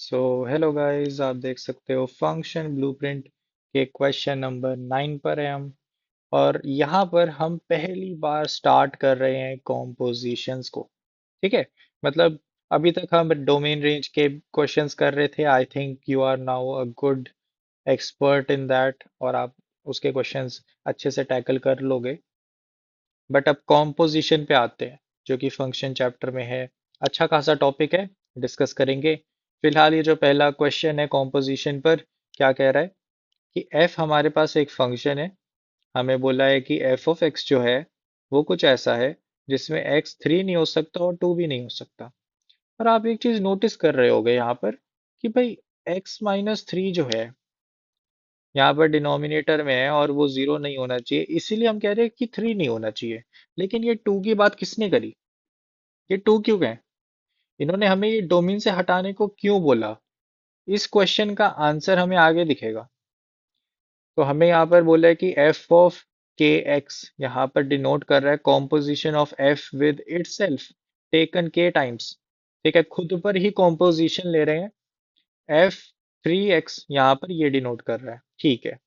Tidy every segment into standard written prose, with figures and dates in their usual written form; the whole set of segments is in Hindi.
सो हेलो गाइस, आप देख सकते हो फंक्शन ब्लूप्रिंट के क्वेश्चन नंबर 9 पर है हम। और यहाँ पर हम पहली बार स्टार्ट कर रहे हैं कॉम्पोजिशंस को। ठीक है। मतलब अभी तक हम डोमेन रेंज के क्वेश्चंस कर रहे थे। I think you are now a good expert in that और आप उसके क्वेश्चंस अच्छे से टैकल कर लोगे। बट अब कॉम्पोजिशन पे आते हैं, जो कि फंक्शन चैप्टर में है। अच्छा खासा टॉपिक है, डिस्कस करेंगे। फिलहाल ये जो पहला क्वेश्चन है कॉम्पोजिशन पर, क्या कह रहा है कि f हमारे पास एक फंक्शन है। हमें बोला है कि f ऑफ x जो है वो कुछ ऐसा है जिसमें x 3 नहीं हो सकता और 2 भी नहीं हो सकता। और आप एक चीज नोटिस कर रहे होगे यहाँ पर कि भाई x-3 जो है यहाँ पर डिनोमिनेटर में है और वो जीरो नहीं होना चाहिए, इसीलिए हम कह रहे हैं कि 3 नहीं होना चाहिए। लेकिन ये 2 की बात किसने करी? ये 2 क्यों गए? इन्होंने हमें ये डोमेन से हटाने को क्यों बोला? इस क्वेश्चन का आंसर हमें आगे दिखेगा। तो हमें यहाँ पर बोला है कि एफ ऑफ के एक्स यहाँ पर डिनोट कर रहा है composition of F with itself taken के टाइम्स। ठीक है, खुद पर ही कॉम्पोजिशन ले रहे हैं। एफ 3x यहाँ पर ये डिनोट कर रहा है। ठीक है।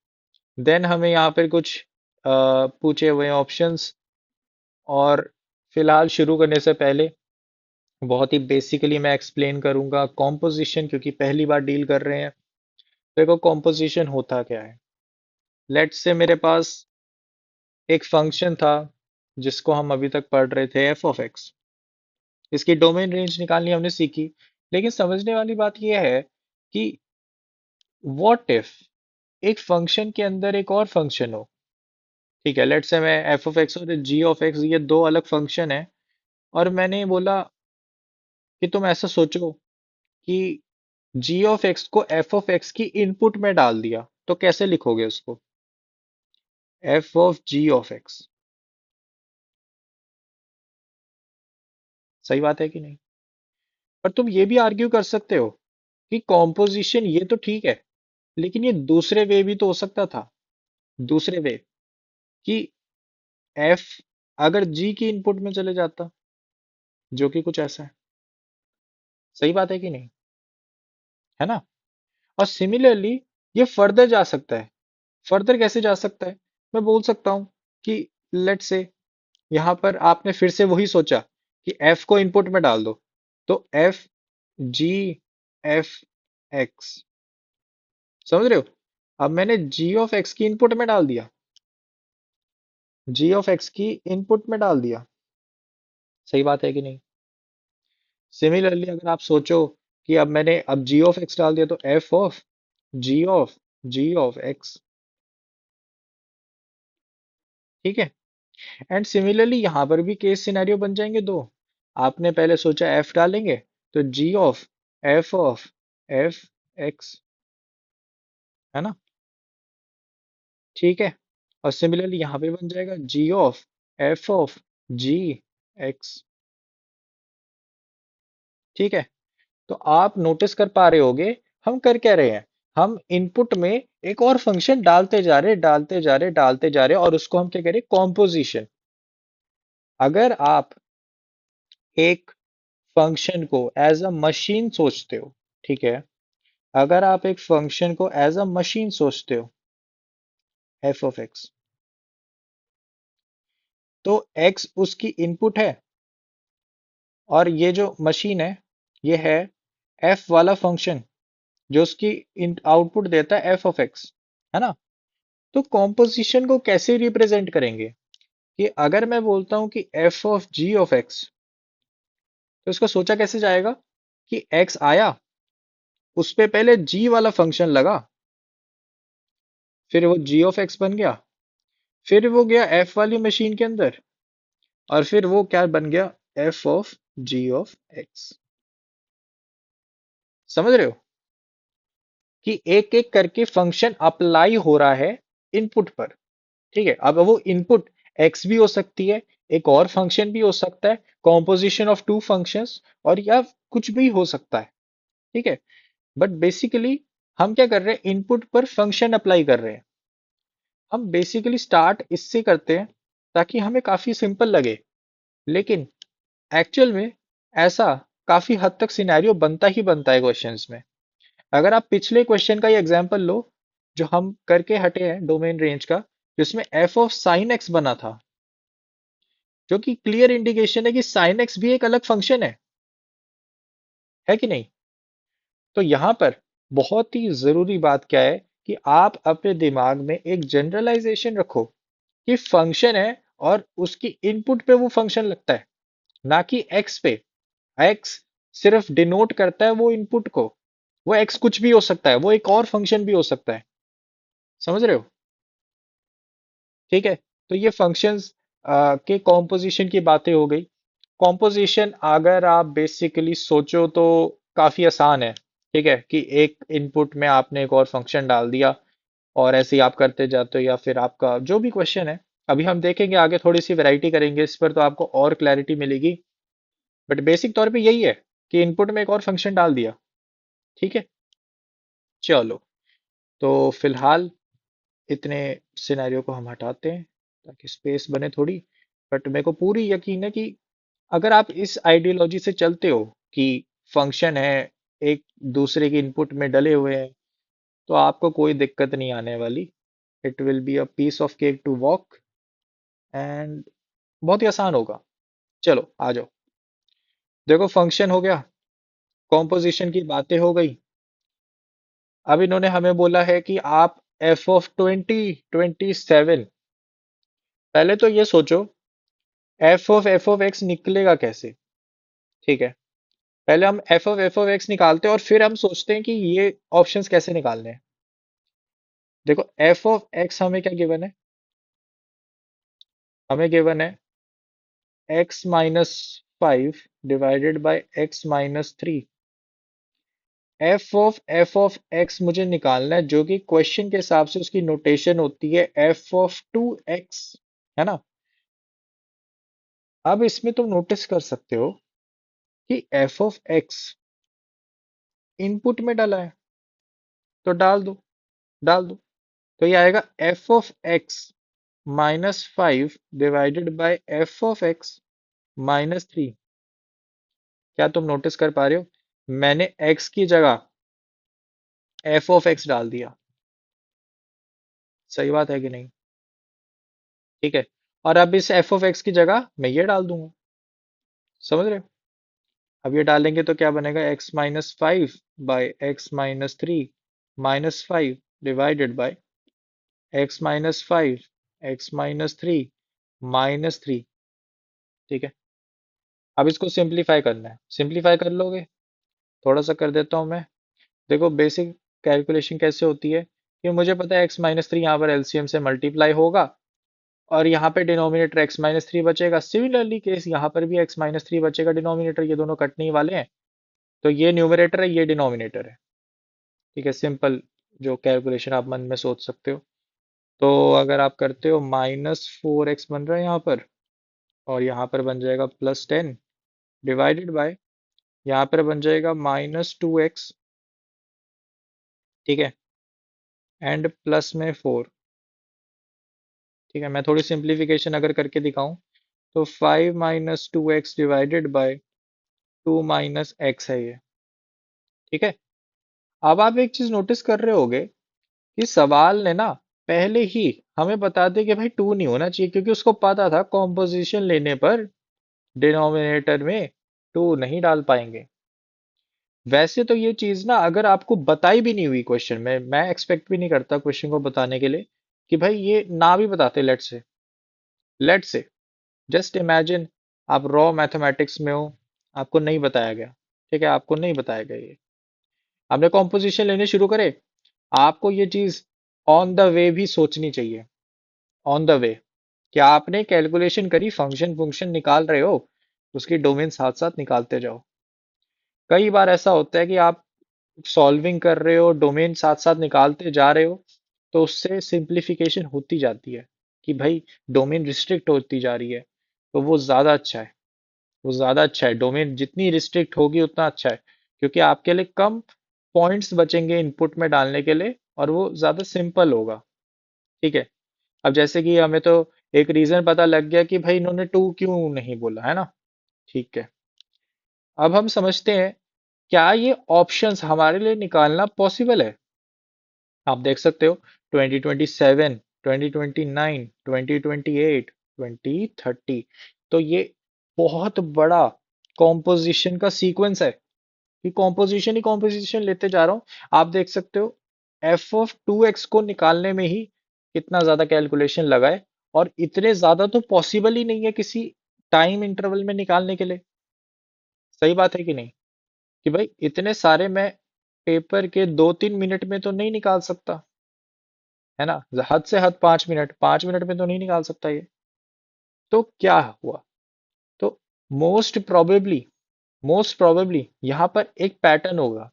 देन हमें यहाँ पर कुछ पूछे हुए ऑप्शंस। और फिलहाल शुरू करने से पहले बहुत ही बेसिकली मैं एक्सप्लेन करूंगा कॉम्पोजिशन, क्योंकि पहली बार डील कर रहे हैं। देखो कॉम्पोजिशन होता क्या है। लेट्स से मेरे पास एक फंक्शन था जिसको हम अभी तक पढ़ रहे थे, एफ ऑफ एक्स। इसकी डोमेन रेंज निकालनी हमने सीखी। लेकिन समझने वाली बात यह है कि व्हाट इफ एक फंक्शन के अंदर एक और फंक्शन हो। ठीक है, लेट्स से मैं एफ ऑफ एक्स और जी ऑफ एक्स, ये दो अलग फंक्शन है। और मैंने बोला कि तुम ऐसा सोचो कि जी ऑफ एक्स को एफ ऑफ एक्स की इनपुट में डाल दिया, तो कैसे लिखोगे उसको? F of G of X. सही बात है कि नहीं? पर तुम ये भी आर्ग्यू कर सकते हो कि कॉम्पोजिशन ये तो ठीक है, लेकिन ये दूसरे वे भी तो हो सकता था। दूसरे वे कि एफ अगर जी की इनपुट में चले जाता, जो कि कुछ ऐसा है। सही बात है कि नहीं? है ना? और सिमिलरली ये फर्दर जा सकता है। फर्दर कैसे जा सकता है? मैं बोल सकता हूं कि लेट से यहां पर आपने फिर से वही सोचा कि एफ को इनपुट में डाल दो, तो एफ जी एफ एक्स। समझ रहे हो? अब मैंने जी ऑफ एक्स की इनपुट में डाल दिया। जी ऑफ एक्स की इनपुट में डाल दिया। सही बात है कि नहीं? सिमिलरली अगर आप सोचो कि अब मैंने अब जी ऑफ एक्स डाल दिया, तो F of G of G of X. ठीक है। एंड सिमिलरली यहां पर भी केस सिनेरियो बन जाएंगे दो। आपने पहले सोचा एफ डालेंगे, तो जी ऑफ एफ एक्स। है ना? ठीक है। और सिमिलरली यहां पे बन जाएगा जी ऑफ जी एक्स। ठीक है। तो आप नोटिस कर पा रहे होगे हम कर क्या रहे हैं। हम इनपुट में एक और फंक्शन डालते जा रहे, डालते जा रहे, डालते जा रहे, और उसको हम क्या कह रहे हैं? कॉम्पोजिशन। अगर आप एक फंक्शन को एज अ मशीन सोचते हो, ठीक है, अगर आप एक फंक्शन को एज अ मशीन सोचते हो, एफ ऑफ एक्स, तो एक्स उसकी इनपुट है और ये जो मशीन है ये है एफ वाला फंक्शन जो उसकी आउटपुट देता है एफ ऑफ एक्स। है ना? तो कॉम्पोजिशन को कैसे रिप्रेजेंट करेंगे? कि अगर मैं बोलता हूं कि F of G of X, तो इसको सोचा कैसे जाएगा कि एक्स आया, उस पे पहले जी वाला फंक्शन लगा, फिर वो जी ऑफ एक्स बन गया, फिर वो गया एफ वाली मशीन के अंदर, और फिर वो क्या बन गया? F of G of X. समझ रहे हो कि एक एक करके फंक्शन अप्लाई हो रहा है इनपुट पर। ठीक है। अब वो इनपुट एक्स भी हो सकती है, एक और फंक्शन भी हो सकता है, कॉम्पोजिशन ऑफ टू फंक्शंस, और या कुछ भी हो सकता है। ठीक है। बट बेसिकली हम क्या कर रहे हैं? इनपुट पर फंक्शन अप्लाई कर रहे हैं। हम बेसिकली स्टार्ट इससे करते हैं ताकि हमें काफी सिंपल लगे, लेकिन एक्चुअल में ऐसा काफी हद तक सिनेरियो बनता ही बनता है क्वेश्चंस में। अगर आप पिछले क्वेश्चन का ही एग्जांपल लो जो हम करके हटे हैं डोमेन रेंज का, जिसमें एफ ऑफ साइन एक्स बना था, जो कि क्लियर इंडिकेशन है कि साइन एक्स भी एक अलग फंक्शन है कि नहीं। तो यहां पर बहुत ही जरूरी बात क्या है कि आप अपने दिमाग में एक जनरलाइजेशन रखो कि फंक्शन है और उसकी इनपुट पे वो फंक्शन लगता है, ना कि एक्स पे। एक्स सिर्फ डिनोट करता है वो इनपुट को। वो एक्स कुछ भी हो सकता है, वो एक और फंक्शन भी हो सकता है। समझ रहे हो? ठीक है। तो ये फंक्शंस के कॉम्पोजिशन की बातें हो गई। कॉम्पोजिशन अगर आप बेसिकली सोचो तो काफी आसान है। ठीक है कि एक इनपुट में आपने एक और फंक्शन डाल दिया और ऐसे ही आप करते जाते हो, या फिर आपका जो भी क्वेश्चन है। अभी हम देखेंगे आगे, थोड़ी सी वैरायटी करेंगे इस पर, तो आपको और क्लैरिटी मिलेगी। बट बेसिक तौर पे यही है कि इनपुट में एक और फंक्शन डाल दिया। ठीक है। चलो, तो फिलहाल इतने सिनेरियो को हम हटाते हैं ताकि स्पेस बने थोड़ी। बट मेरे को पूरी यकीन है कि अगर आप इस आइडियोलॉजी से चलते हो कि फंक्शन है एक दूसरे के इनपुट में डले हुए हैं, तो आपको कोई दिक्कत नहीं आने वाली। It will be a piece of cake to walk, and बहुत ही आसान होगा। चलो आ जाओ। देखो, फंक्शन हो गया, कॉम्पोजिशन की बातें हो गई। अब इन्होंने हमें बोला है कि आप f of 2027, पहले तो ये सोचो f of x निकलेगा कैसे। ठीक है। पहले हम f of x निकालते हैं और फिर हम सोचते हैं कि ये ऑप्शंस कैसे निकालने हैं। देखो, f of x हमें क्या गिवन है? हमें गिवन है x-5 divided by x-3। f of x मुझे निकालना है, जो कि क्वेश्चन के हिसाब से उसकी नोटेशन होती है f of 2x, है ना। अब इसमें तुम नोटिस कर सकते हो कि f of x इनपुट में डाला है, तो डाल दो, डाल दो। तो ये आएगा f of x-5 divided by f of x-3। क्या तुम नोटिस कर पा रहे हो? मैंने x की जगह f of x डाल दिया। सही बात है कि नहीं? ठीक है। और अब इस f of x की जगह मैं ये डाल दूंगा। समझ रहे हो? अब ये डालेंगे तो क्या बनेगा? x-5 bye x-3 -5 divided by x-5 x-3 -3। ठीक है। अब इसको सिंपलीफाई करना है, सिंपलीफाई कर लोगे? थोड़ा सा कर देता हूं मैं। देखो, बेसिक कैलकुलेशन कैसे होती है कि मुझे पता है x-3 यहाँ पर एलसीएम से मल्टीप्लाई होगा, और यहाँ पे डिनोमिनेटर x-3 बचेगा। सिमिलरली केस यहाँ पर भी x-3 बचेगा डिनोमिनेटर, ये दोनों कटने ही वाले हैं। तो ये न्यूमरेटर है, ये डिनोमिनेटर है। ठीक है, सिंपल जो कैलकुलेशन आप मन में सोच सकते हो। तो अगर आप करते हो, -4x बन रहा है यहाँ पर, और यहाँ पर बन जाएगा +10 डिवाइडेड बाय, यहाँ पर बन जाएगा -2x। ठीक है। एंड प्लस में 4। ठीक है, मैं थोड़ी सिंप्लीफिकेशन अगर करके दिखाऊं, तो 5 - 2x डिवाइडेड बाय 2 - x है ये। ठीक है। अब आप एक चीज नोटिस कर रहे होगे कि सवाल ने ना पहले ही हमें बता दिया कि भाई 2 नहीं होना चाहिए, क्योंकि उसको पता था कॉम्पोजिशन लेने पर डिनोमिनेटर में 2 नहीं डाल पाएंगे। वैसे तो ये चीज ना अगर आपको बताई भी नहीं हुई क्वेश्चन में, मैं एक्सपेक्ट भी नहीं करता क्वेश्चन को बताने के लिए कि भाई ये ना भी बताते। लेट से जस्ट इमेजिन आप रॉ मैथमेटिक्स में हो, आपको नहीं बताया गया। ठीक है, आपको नहीं बताया गया ये, आपने कॉम्पोजिशन लेने शुरू करे। आपको ये चीज ऑन द वे भी सोचनी चाहिए। ऑन द वे, क्या आपने कैलकुलेशन करी, फंक्शन फंक्शन निकाल रहे हो, उसकी डोमेन साथ साथ निकालते जाओ। कई बार ऐसा होता है कि आप सॉल्विंग कर रहे हो, डोमेन साथ साथ निकालते जा रहे हो, तो उससे सिंप्लीफिकेशन होती जाती है कि भाई डोमेन रिस्ट्रिक्ट होती जा रही है। तो वो ज्यादा अच्छा है, वो ज्यादा अच्छा है। डोमेन जितनी रिस्ट्रिक्ट होगी उतना अच्छा है, क्योंकि आपके लिए कम पॉइंट्स बचेंगे इनपुट में डालने के लिए, और वो ज्यादा सिंपल होगा। ठीक है। अब जैसे कि हमें तो एक रीजन पता लग गया कि भाई इन्होंने 2 क्यों नहीं बोला, है ना। ठीक है। अब हम समझते हैं क्या ये ऑप्शंस हमारे लिए निकालना पॉसिबल है? आप देख सकते हो 2027, 2029, 2028, 2030। तो ये बहुत बड़ा कॉम्पोजिशन का सीक्वेंस है कि कॉम्पोजिशन ही कॉम्पोजिशन लेते जा रहा हूँ। आप देख सकते हो f(2x) को निकालने में ही कितना ज्यादा कैलकुलेशन लगा है, और इतने ज्यादा तो पॉसिबल ही नहीं है किसी टाइम इंटरवल में निकालने के लिए। सही बात है कि नहीं? कि भाई इतने सारे मैं पेपर के 2-3 मिनट में तो नहीं निकाल सकता, है ना? हद से हद 5 मिनट, 5 मिनट में तो नहीं निकाल सकता ये। तो क्या हुआ? तो मोस्ट प्रोबेबली यहाँ पर एक पैटर्न होगा।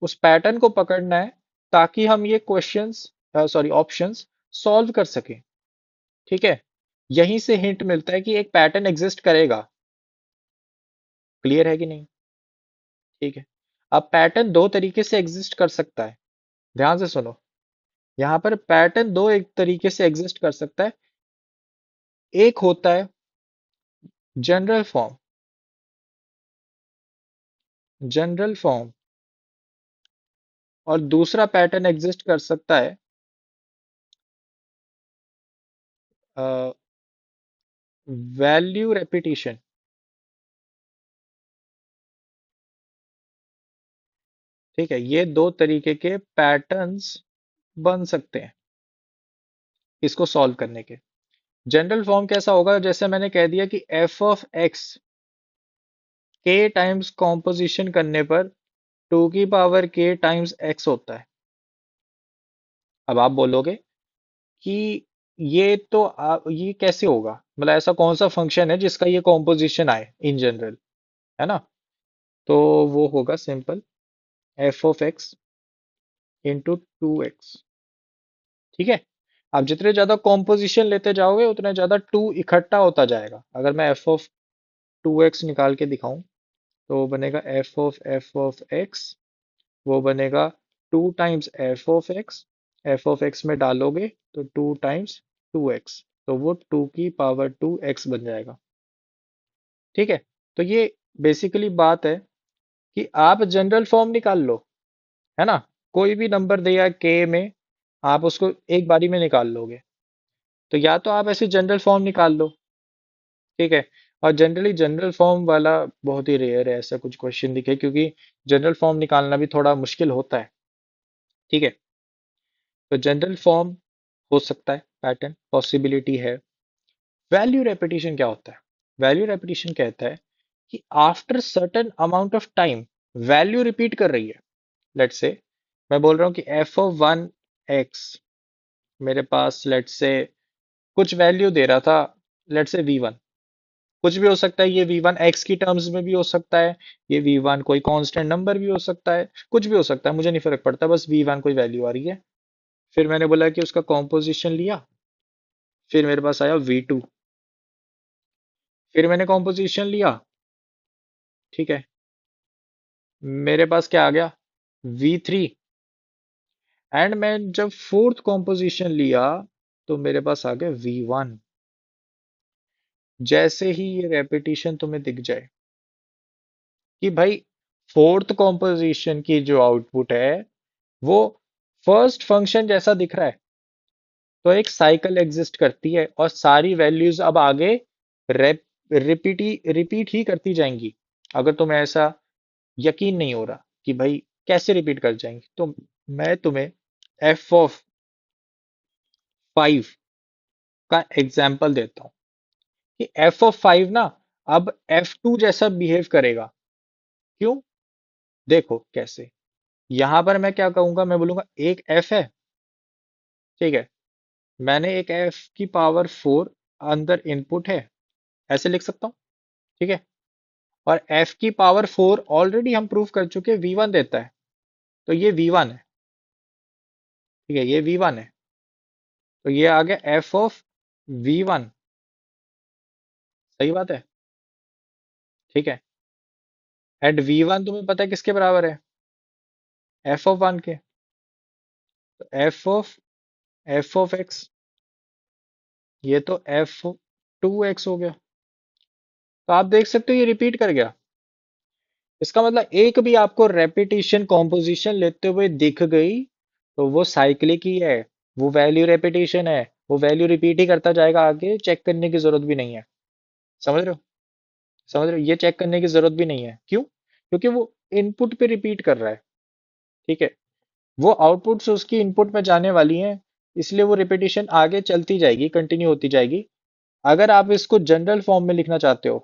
उस पैटर्न को पकड़ना है ताकि हम ये क्वेश्चंस, सॉरी, ऑप्शंस सॉल्व कर सकें। ठीक है? यहीं से हिंट मिलता है कि एक पैटर्न एग्जिस्ट करेगा। क्लियर है कि नहीं? ठीक है। अब पैटर्न दो तरीके से एग्जिस्ट कर सकता है। ध्यान से सुनो। यहाँ पर पैटर्न दो एक तरीके से एग्जिस्ट कर सकता है। एक होता है जनरल फॉर्म, जनरल फॉर्म, और दूसरा पैटर्न एग्जिस्ट कर सकता है वैल्यू रेपिटेशन। ठीक है? ये दो तरीके के पैटर्न्स बन सकते हैं इसको सॉल्व करने के। जनरल फॉर्म कैसा होगा? जैसे मैंने कह दिया कि एफ ऑफ एक्स के टाइम्स कॉम्पोजिशन करने पर 2 की पावर के टाइम्स एक्स होता है। अब आप बोलोगे कि ये कैसे होगा? मतलब ऐसा कौन सा फंक्शन है जिसका ये कॉम्पोजिशन आए इन जनरल, है ना? तो वो होगा simple, F of x into 2x। ठीक है? आप जितने ज्यादा कॉम्पोजिशन लेते जाओगे उतना ज्यादा टू इकट्ठा होता जाएगा। अगर मैं f(2x) निकाल के दिखाऊं तो वो बनेगा f(f)(x), वो बनेगा 2 टाइम्स f(x) में डालोगे तो 2 टाइम्स 2x, तो वो 2 की पावर 2x बन जाएगा। ठीक है? तो ये बेसिकली बात है कि आप जनरल फॉर्म निकाल लो, है ना? कोई भी नंबर दिया के में, आप उसको एक बारी में निकाल लोगे। तो या तो आप ऐसे जनरल फॉर्म निकाल लो। ठीक है? और जनरली जनरल फॉर्म वाला बहुत ही रेयर है ऐसा कुछ क्वेश्चन दिखे, क्योंकि जनरल फॉर्म निकालना भी थोड़ा मुश्किल होता है। ठीक है? तो जनरल फॉर्म हो सकता है, पैटर्न पॉसिबिलिटी है। वैल्यू रेपिटेशन क्या होता है? वैल्यू रेपिटेशन कहता है कि after certain amount of time value repeat कर रही है। लेट्स से मैं बोल रहा हूँ कि f(1x) मेरे पास लेट्स से कुछ वैल्यू दे रहा था, लेट्स से v1। कुछ भी हो सकता है, ये v1 x की टर्म्स में भी हो सकता है, ये v1 कोई कांस्टेंट नंबर भी हो सकता है, कुछ भी हो सकता है, मुझे नहीं फर्क पड़ता, बस v1 कोई वैल्यू आ रही है। फिर मैंने बोला कि उसका कॉम्पोजिशन लिया, फिर मेरे पास आया v2। फिर मैंने कॉम्पोजिशन लिया। ठीक है? मेरे पास क्या आ गया? v3। एंड मैं जब फोर्थ कॉम्पोजिशन लिया तो मेरे पास आ गया v1। जैसे ही ये रेपिटेशन तुम्हें दिख जाए कि भाई फोर्थ कॉम्पोजिशन की जो आउटपुट है वो फर्स्ट फंक्शन जैसा दिख रहा है, तो एक साइकिल एग्जिस्ट करती है और सारी वैल्यूज अब आगे रिपीट ही करती जाएंगी। अगर तुम्हें ऐसा यकीन नहीं हो रहा कि भाई कैसे रिपीट कर जाएंगी, तो मैं तुम्हें f(5) का एग्जाम्पल देता हूँ कि f(5) ना अब f2 जैसा बिहेव करेगा। क्यों? देखो कैसे। यहां पर मैं क्या कहूंगा? मैं बोलूंगा एक f है। ठीक है? मैंने एक f(4) अंदर इनपुट है, ऐसे लिख सकता हूँ। ठीक है? और f(4) ऑलरेडी हम प्रूव कर चुके v1 देता है, तो ये v1 है। ठीक है? ये v1 है, तो ये आ गया f(v1). सही बात है? ठीक है? एंड v1 तुम्हें पता है किसके बराबर है? f(1) के। तो f(x), ये तो f(2x) हो गया। तो आप देख सकते हो ये रिपीट कर गया। इसका मतलब एक भी आपको रेपिटेशन कॉम्पोजिशन लेते हुए दिख गई तो वो साइक्लिक ही है, वो वैल्यू रेपिटेशन है, वो वैल्यू रिपीट ही करता जाएगा, आगे चेक करने की जरूरत भी नहीं है। समझ रहे हो? समझ रहे हो, ये चेक करने की जरूरत भी नहीं है। क्यों? क्योंकि वो इनपुट पे रिपीट कर रहा है। ठीक है, वो आउटपुट से उसकी इनपुट में जाने वाली है, इसलिए वो रिपीटिशन आगे चलती जाएगी, कंटिन्यू होती जाएगी। अगर आप इसको जनरल फॉर्म में लिखना चाहते हो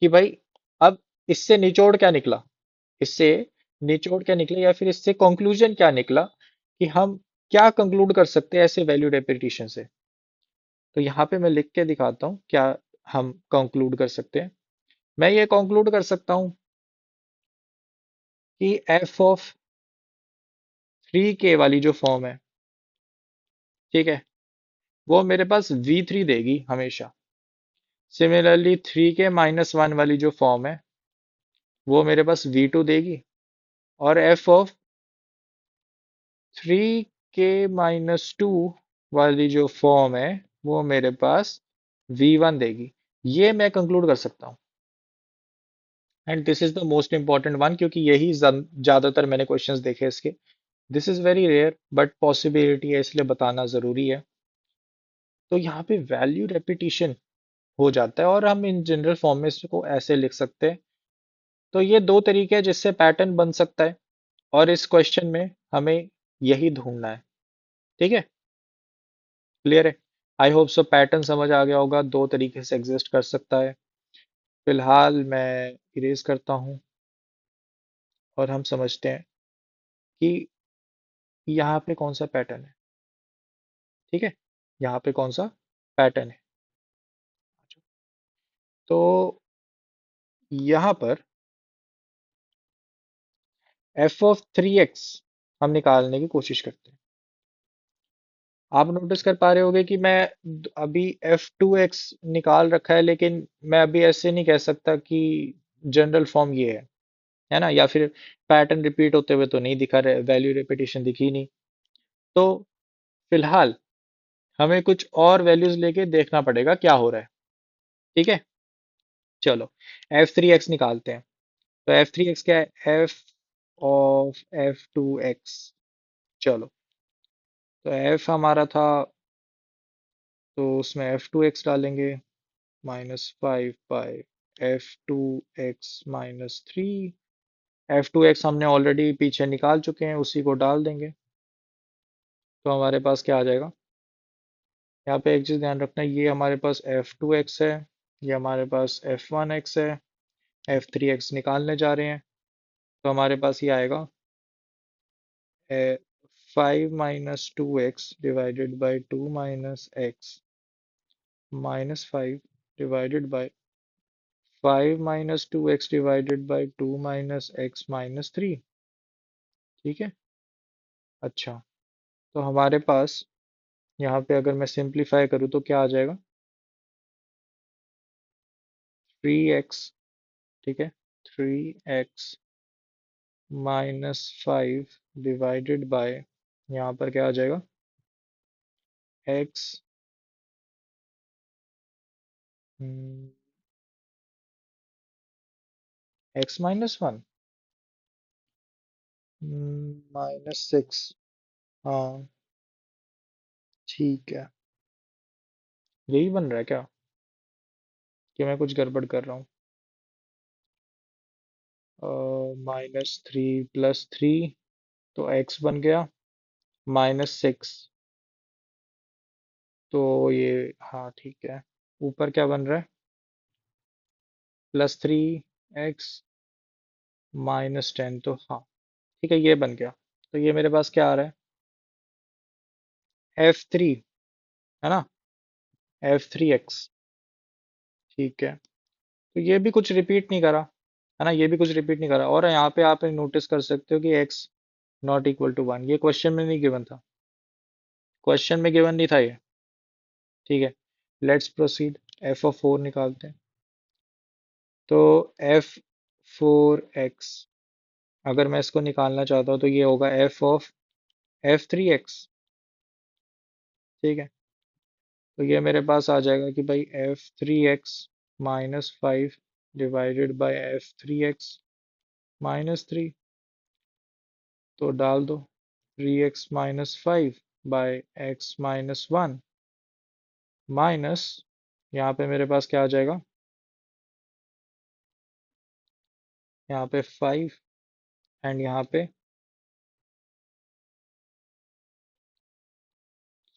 कि भाई अब इससे निचोड़ क्या निकला, इससे निचोड़ क्या निकला या फिर इससे कंक्लूजन क्या निकला, कि हम क्या कंक्लूड कर सकते हैं ऐसे वैल्यू रेपिटेशन से, तो यहाँ पे मैं लिख के दिखाता हूँ क्या हम कंक्लूड कर सकते हैं। मैं ये कंक्लूड कर सकता हूँ कि एफ ऑफ 3k वाली जो फॉर्म है, ठीक है, वो मेरे पास v3 देगी हमेशा। सिमिलरली 3k-1 वाली जो फॉर्म है वो मेरे पास v2 देगी। और एफ ऑफ 3k-2 वाली जो फॉर्म है वो मेरे पास v1 देगी। ये मैं कंक्लूड कर सकता हूँ। And this is the most important one, क्योंकि यही ज्यादातर मैंने क्वेश्चंस देखे इसके। This is very rare but possibility है, इसलिए बताना जरूरी है। तो यहाँ पे वैल्यू रेपिटेशन हो जाता है और हम इन जनरल फॉर्म में इसको ऐसे लिख सकते हैं। तो ये दो तरीके हैं जिससे पैटर्न बन सकता है, और इस क्वेश्चन में हमें यही ढूंढना है। ठीक है, क्लियर है? आई होप सो पैटर्न समझ आ गया होगा, दो तरीके से एग्जिस्ट कर सकता है। फिलहाल मैं इरेज करता हूँ और हम समझते हैं कि यहाँ पे कौन सा पैटर्न है। ठीक है, यहाँ पे कौन सा पैटर्न है। तो यहाँ पर एफ ऑफ 3x हम निकालने की कोशिश करते हैं। आप नोटिस कर पा रहे होगे कि मैं अभी f2x निकाल रखा है, लेकिन मैं अभी ऐसे नहीं कह सकता कि जनरल फॉर्म ये है ना, या फिर पैटर्न रिपीट होते हुए तो नहीं दिखा रहा, वैल्यू रिपीटेशन दिखी नहीं। तो फिलहाल हमें कुछ और वैल्यूज लेके देखना पड़ेगा क्या हो रहा है। ठीक है, चलो f3x निकालते हैं। तो f3x क्या है? f of f2x। चलो, तो f हमारा था, तो उसमें f2x डालेंगे, -5 बाई f2x-3। f2x हमने ऑलरेडी पीछे निकाल चुके हैं, उसी को डाल देंगे। तो हमारे पास क्या आ जाएगा? यहाँ पे एक चीज़ ध्यान रखना, ये हमारे पास f2x है, ये हमारे पास f1x है, f3x निकालने जा रहे हैं। तो हमारे पास ये आएगा 5-2x divided by 2 - x -5 divided by 5-2x divided by 2 - x-3। ठीक है, अच्छा, तो हमारे पास यहाँ पे अगर मैं सिंप्लीफाई करूँ तो क्या आ जाएगा? 3x। ठीक है, 3x -5 डिवाइडेड बाय, यहाँ पर क्या आ जाएगा? x x-1 -6। हाँ, ठीक है। यही बन रहा है क्या, कि मैं कुछ गड़बड़ कर रहा हूँ? -3 + 3, तो x बन गया -6। तो ये, हाँ ठीक है। ऊपर क्या बन रहा है? +3x -10, तो हाँ ठीक है, ये बन गया। तो ये मेरे पास क्या आ रहा है? f3, है ना, f3x। ठीक है, तो ये भी कुछ रिपीट नहीं करा, है ना, ये भी कुछ रिपीट नहीं करा। और यहाँ पे आप नोटिस कर सकते हो कि x ≠ 1, ये क्वेश्चन में नहीं गिवन था, क्वेश्चन में गिवन नहीं था ये। ठीक है, लेट्स प्रोसीड। f(4) निकालते हैं। तो f4x, अगर मैं इसको निकालना चाहता हूँ तो ये होगा f ऑफ f3x। ठीक है, तो ये मेरे पास आ जाएगा कि भाई f3x -5 डिवाइडेड बाय f3x। -3, तो डाल दो 3x - 5 बाय x - 1 माइनस, यहाँ पे मेरे पास क्या आ जाएगा, यहाँ पे 5 एंड यहाँ पे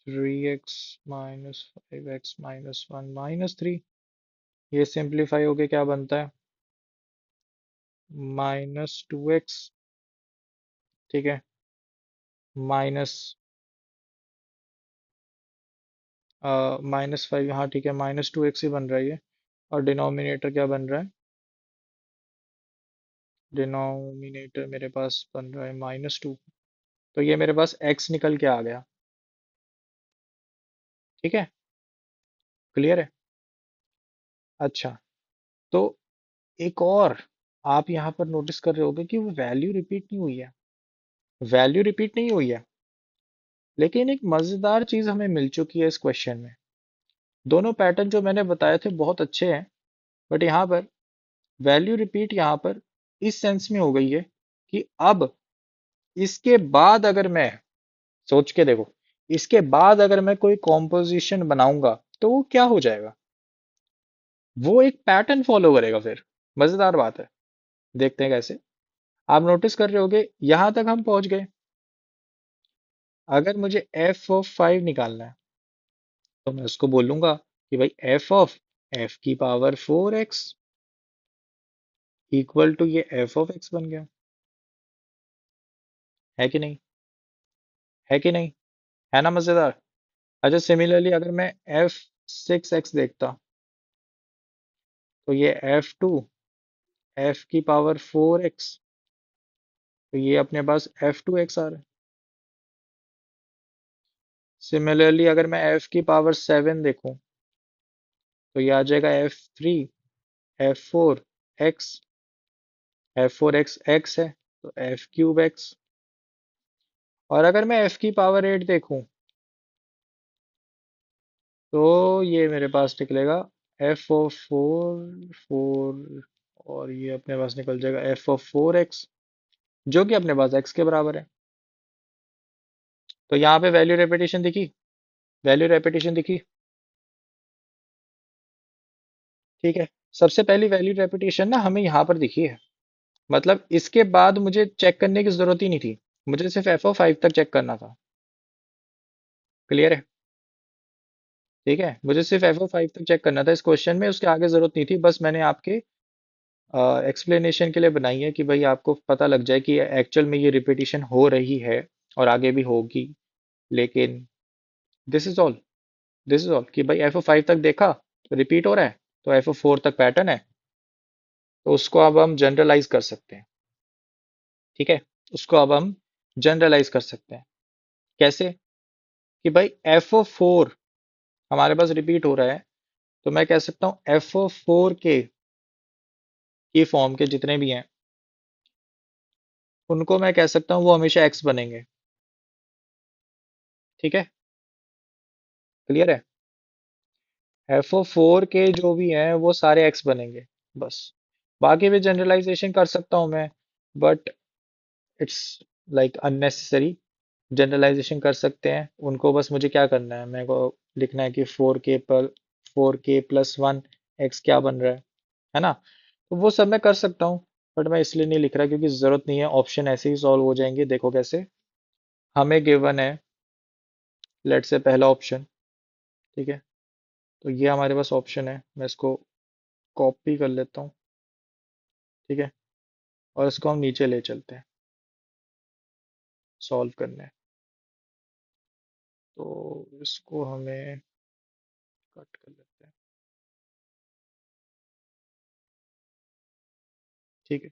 3x - 5x - 1 ये सिंप्लीफाई होके क्या बनता है, -2x, ठीक है, माइनस -5, हाँ ठीक है, -2x ही बन रहा है ये, और डिनोमिनेटर क्या बन रहा है, डिनोमिनेटर मेरे पास बन रहा है -2, तो ये मेरे पास x निकल के आ गया, ठीक है, क्लियर है। अच्छा, तो एक और, आप यहाँ पर नोटिस कर रहे होगे कि वो वैल्यू रिपीट नहीं हुई है, वैल्यू रिपीट नहीं हुई है, लेकिन एक मजेदार चीज हमें मिल चुकी है इस क्वेश्चन में। दोनों पैटर्न जो मैंने बताए थे बहुत अच्छे हैं, बट यहाँ पर वैल्यू रिपीट यहाँ पर इस सेंस में हो गई है कि अब इसके बाद अगर मैं, सोच के देखो, इसके बाद अगर मैं कोई कॉम्पोजिशन बनाऊंगा तो वो क्या हो जाएगा, वो एक पैटर्न फॉलो करेगा फिर। मजेदार बात है, देखते हैं कैसे। आप नोटिस कर रहे होगे यहां तक हम पहुंच गए। अगर मुझे f(5) निकालना है तो मैं उसको बोलूंगा कि भाई f(f)(4x) इक्वल टू ये f(x) बन गया, है कि नहीं, है कि नहीं, है ना मजेदार। अच्छा, सिमिलरली अगर मैं f(6x) देखता तो ये f(4x), तो ये अपने पास f(2x) आ रहा है। सिमिलरली अगर मैं f(7) देखूं तो ये आ जाएगा f(3)f(4)x, f(4x) x है तो f(x), और अगर मैं f(8) देखूं तो ये मेरे पास निकलेगा f(4)(4), और ये अपने पास निकल जाएगा f(4x), जो कि अपने पास x के बराबर है। तो यहाँ पे वैल्यू रेपिटेशन दिखी, वैल्यू रेपिटेशन दिखी, ठीक है। सबसे पहली वैल्यू रेपिटेशन ना हमें यहाँ पर दिखी है, मतलब इसके बाद मुझे चेक करने की जरूरत ही नहीं थी, मुझे सिर्फ f(5) तक चेक करना था, क्लियर है, ठीक है, मुझे सिर्फ f(5) तक चेक करना था इस क्वेश्चन में, उसके आगे जरूरत नहीं थी, बस मैंने आपके एक्सप्लेनेशन के लिए बनाई है कि भाई आपको पता लग जाए कि एक्चुअल में ये रिपीटिशन हो रही है और आगे भी होगी, लेकिन this is all, this is all कि भाई f(5) तक देखा तो रिपीट हो रहा है, तो f(4) तक पैटर्न है, तो उसको अब हम जनरलाइज कर सकते हैं, ठीक है, उसको अब हम जनरलाइज कर सकते हैं। कैसे, कि भाई f(4) हमारे पास रिपीट हो रहा है, तो मैं कह सकता हूँ f(4) के की फॉर्म के जितने भी हैं उनको मैं कह सकता हूँ वो हमेशा x बनेंगे, ठीक है, क्लियर है। FO4 के जो भी हैं वो सारे x बनेंगे, बस। बाकी भी जनरलाइजेशन कर सकता हूँ मैं, but it's like unnecessary. Generalization कर सकते हैं उनको, बस मुझे क्या करना है, मेरे को लिखना है कि 4k+1 x क्या बन रहा है ना, तो वो सब मैं कर सकता हूँ, बट मैं इसलिए नहीं लिख रहा क्योंकि जरूरत नहीं है, ऑप्शन ऐसे ही सॉल्व हो जाएंगे। देखो कैसे, हमें गिवन है, लेट से पहला ऑप्शन, ठीक है, तो ये हमारे पास ऑप्शन है, मैं इसको कॉपी कर लेता हूँ, ठीक है, और इसको हम नीचे ले चलते हैं सॉल्व करने, तो इसको हमें कट कर लेते हैं, ठीक है,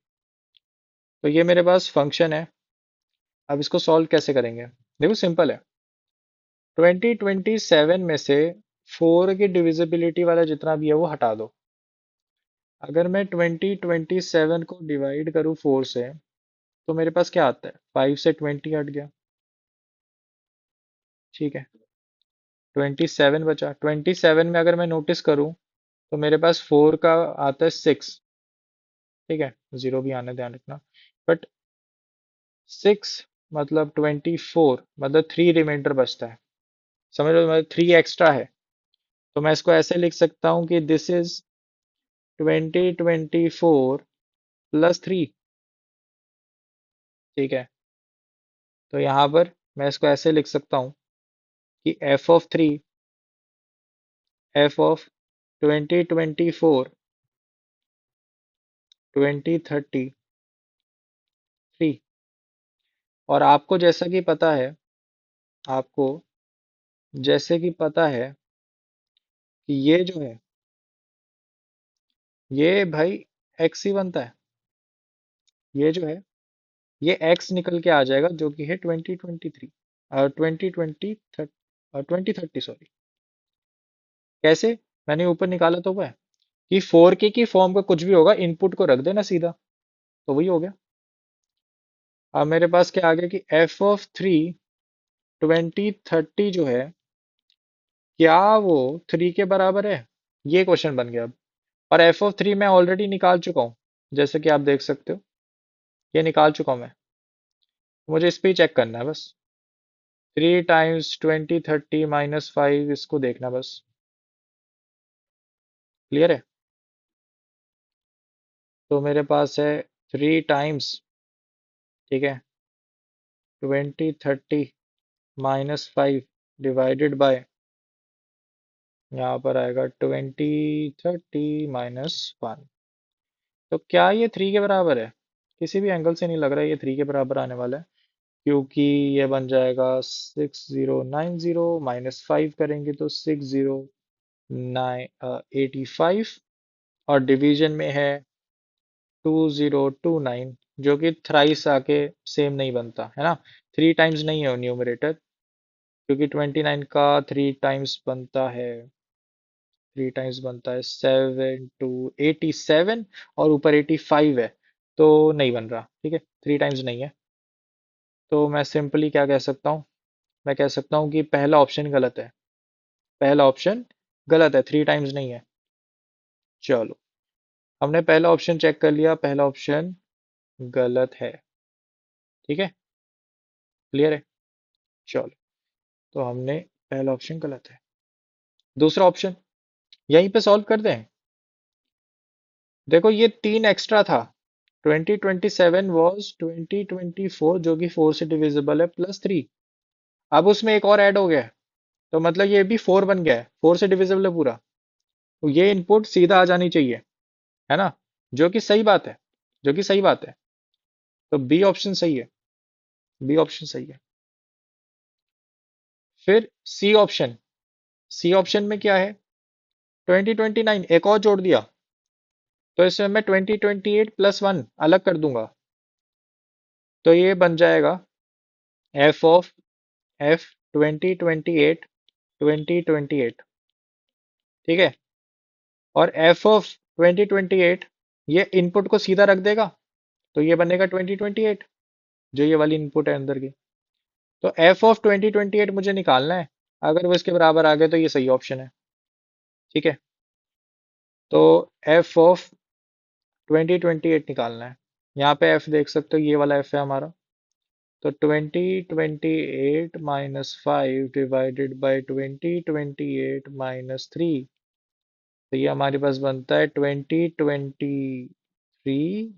तो ये मेरे पास फंक्शन है। अब इसको सॉल्व कैसे करेंगे, देखो सिंपल है, 2027 में से 4 की डिविजिबिलिटी वाला जितना भी है वो हटा दो। अगर मैं 2027 को डिवाइड करूँ 4 से तो मेरे पास क्या आता है, 5 से 20 हट गया, ठीक है, 27 बचा। 27 में अगर मैं नोटिस करूँ तो मेरे पास 4 का आता है 6, ठीक है, जीरो भी आने ध्यान रखना, बट 6 मतलब 24, मतलब 3 रिमाइंडर बचता है। समझ लो, मतलब 3 एक्स्ट्रा है। तो मैं इसको ऐसे लिख सकता हूँ कि दिस इज 2024 प्लस 3। ठीक है, तो यहाँ पर मैं इसको ऐसे लिख सकता हूँ कि एफ ऑफ 2024 2033। और आपको जैसा कि पता है, आपको जैसे कि पता है कि ये जो है, ये भाई एक्स ही बनता है। ये जो है, ये एक्स निकल के आ जाएगा, जो कि है 2023 और 2030, सॉरी। कैसे? मैंने ऊपर निकाला तो वो है कि 4K की फॉर्म का कुछ भी होगा, इनपुट को रख देना सीधा, तो वही हो गया। अब मेरे पास क्या आ गया कि f(3) 2030 जो है, क्या वो 3 के बराबर है? ये क्वेश्चन बन गया अब। और f(3) मैं ऑलरेडी निकाल चुका हूँ, जैसे कि आप देख सकते हो, ये निकाल चुका हूँ मैं। मुझे इस पे ही चेक करना है बस। 3 टाइम्स 2030 -5, इसको देखना बस। क्लियर है? तो मेरे पास है 3 टाइम्स, ठीक है, 2030 -5 डिवाइडेड बाय, यहाँ पर आएगा 2030 -1। तो क्या ये 3 के बराबर है? किसी भी एंगल से नहीं लग रहा है ये 3 के बराबर आने वाला है, क्योंकि ये बन जाएगा 6090, -5 करेंगे तो 6085, और डिवीजन में है 2029, जो कि थ्राइस आके सेम नहीं बनता है ना। 3 टाइम्स नहीं है न्यूमरेटर, क्योंकि 29 का 3 टाइम्स बनता है, 7 to 87, और ऊपर 85 है, तो नहीं बन रहा। ठीक है, 3 टाइम्स नहीं है। तो मैं सिंपली क्या कह सकता हूँ? मैं कह सकता हूँ कि पहला ऑप्शन गलत है। पहला ऑप्शन गलत है, 3 टाइम्स नहीं है। चलो, हमने पहला ऑप्शन चेक कर लिया, पहला ऑप्शन गलत है। ठीक है, क्लियर है? चलो, तो हमने पहला ऑप्शन गलत है। दूसरा ऑप्शन यहीं पे सॉल्व कर दें। देखो, ये 3 एक्स्ट्रा था। 2027 वॉज 2024, जो कि 4 से डिविजिबल है, +3। अब उसमें एक और ऐड हो गया है, तो मतलब ये भी 4 बन गया है, 4 से डिविजिबल है पूरा। तो ये इनपुट सीधा आ जानी चाहिए, है ना? जो कि सही बात है, जो कि सही बात है। तो बी ऑप्शन सही है, बी ऑप्शन सही है। फिर सी ऑप्शन, सी ऑप्शन में क्या है? 2029 एक और जोड़ दिया, तो इसमें मैं 2028 +1 अलग कर दूंगा, तो ये बन जाएगा एफ 2028 ठीक है। और f(2028) ये इनपुट को सीधा रख देगा, तो ये बनेगा 2028, जो ये वाली इनपुट है अंदर की। तो f(2028) मुझे निकालना है। अगर वो इसके बराबर आ गए तो ये सही ऑप्शन है। ठीक है, तो f(2028) निकालना है। यहाँ पे f देख सकते हो, ये वाला f है हमारा। तो 2028 -5 डिवाइडेड बाई 2028 -3, तो ये हमारे पास बनता है 2023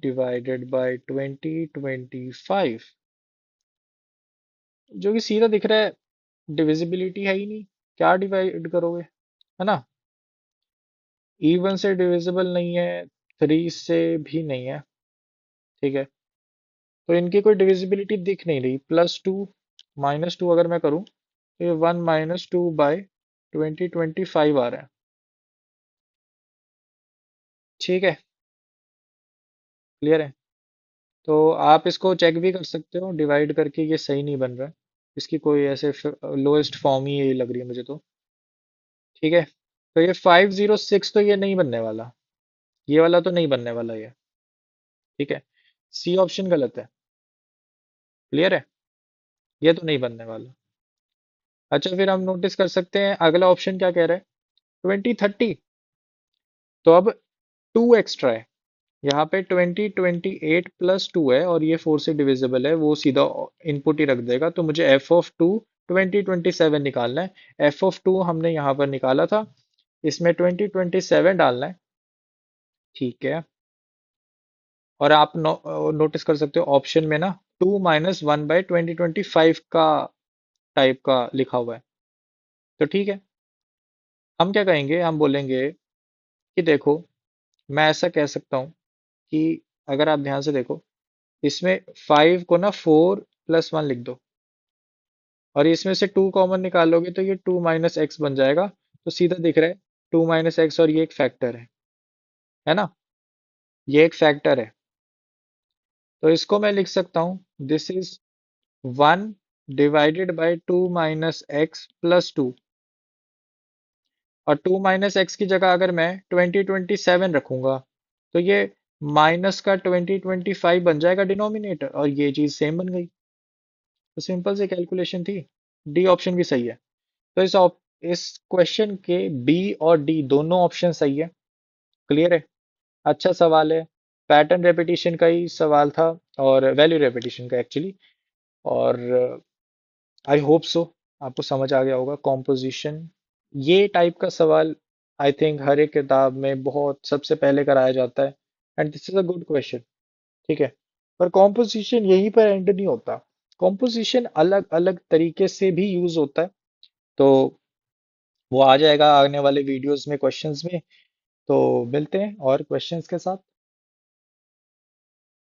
डिवाइडेड बाय 2025, जो कि सीधा दिख रहा है, डिविजिबिलिटी है ही नहीं, क्या डिवाइड करोगे, है ना? इवन से डिविजिबल नहीं है, 3 से भी नहीं है। ठीक है, तो इनकी कोई डिविजिबिलिटी दिख नहीं रही। +2 -2 अगर मैं करूं, तो ये 1 - 2/2025 आ रहा है। ठीक है, क्लियर है? तो आप इसको चेक भी कर सकते हो डिवाइड करके, ये सही नहीं बन रहा है। इसकी कोई ऐसे लोएस्ट फॉर्म ही यही लग रही है मुझे तो। ठीक है, तो ये 506 तो ये नहीं बनने वाला, ये वाला तो नहीं बनने वाला ये। ठीक है, सी ऑप्शन गलत है। क्लियर है? ये तो नहीं बनने वाला। अच्छा, फिर हम नोटिस कर सकते हैं अगला ऑप्शन क्या कह रहा है, 2030। तो अब 2 एक्स्ट्रा है, यहाँ पे 2028 + 2 है और ये 4 से डिविजिबल है, वो सीधा इनपुट ही रख देगा। तो मुझे f(2) 2027 निकालना है। f(2) हमने यहाँ पर निकाला था, इसमें 2027 डालना है। ठीक है। और आप नोटिस कर सकते हो ऑप्शन में ना 2 - 1/2025 का टाइप का लिखा हुआ है। तो ठीक है, हम क्या कहेंगे, हम बोलेंगे कि देखो, मैं ऐसा कह सकता हूँ कि अगर आप ध्यान से देखो, इसमें 5 को ना 4 + 1 लिख दो, और इसमें से 2 कॉमन निकालोगे तो ये 2 - x बन जाएगा। तो सीधा दिख रहा है 2 - x, और ये एक फैक्टर है ना, ये एक फैक्टर है। तो इसको मैं लिख सकता हूँ, दिस इज 1 / 2 - x + 2। और 2 - x की जगह अगर मैं 2027 रखूंगा, तो ये माइनस का 2025 बन जाएगा डिनोमिनेटर, और ये चीज सेम बन गई। तो सिंपल सी कैलकुलेशन थी। डी ऑप्शन भी सही है। तो इस क्वेश्चन के बी और डी दोनों ऑप्शन सही है। क्लियर है। अच्छा सवाल है। पैटर्न रेपिटेशन का ही सवाल था, और वैल्यू रेपिटेशन का एक्चुअली। और आई होप सो आपको समझ आ गया होगा कॉम्पोजिशन। ये टाइप का सवाल आई थिंक हर एक किताब में बहुत सबसे पहले कराया जाता है, and this is a good question. ठीक है। पर कॉम्पोजिशन यहीं पर एंड नहीं होता। कॉम्पोजिशन अलग अलग तरीके से भी यूज होता है। तो वो आ जाएगा आने वाले वीडियोस में, क्वेश्चंस में। तो मिलते हैं और क्वेश्चंस के साथ।